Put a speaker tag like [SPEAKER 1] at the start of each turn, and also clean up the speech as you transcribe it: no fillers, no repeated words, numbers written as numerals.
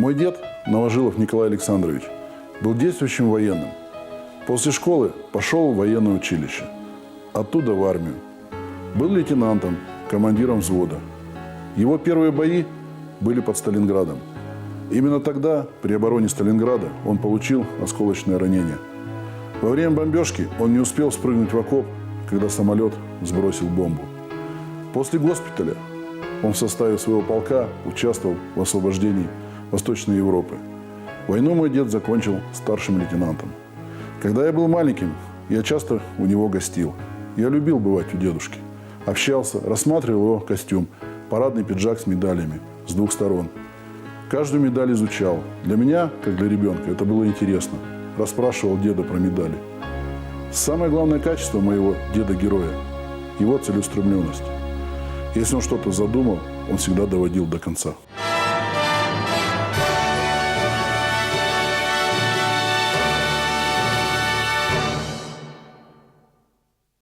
[SPEAKER 1] Мой дед, Новожилов Николай Александрович, был действующим военным. После школы пошел в военное училище, оттуда в армию. Был лейтенантом, командиром взвода. Его первые бои были под Сталинградом. Именно тогда, при обороне Сталинграда, он получил осколочное ранение. Во время бомбежки он не успел спрыгнуть в окоп, когда самолет сбросил бомбу. После госпиталя он в составе своего полка участвовал в освобождении Восточной Европы. Войну мой дед закончил старшим лейтенантом. Когда я был маленьким, я часто у него гостил. Я любил бывать у дедушки. Общался, рассматривал его костюм, парадный пиджак с медалями с двух сторон. Каждую медаль изучал. Для меня, как для ребенка, это было интересно. Расспрашивал деда про медали. Самое главное качество моего деда-героя – его целеустремленность. Если он что-то задумал, он всегда доводил до конца.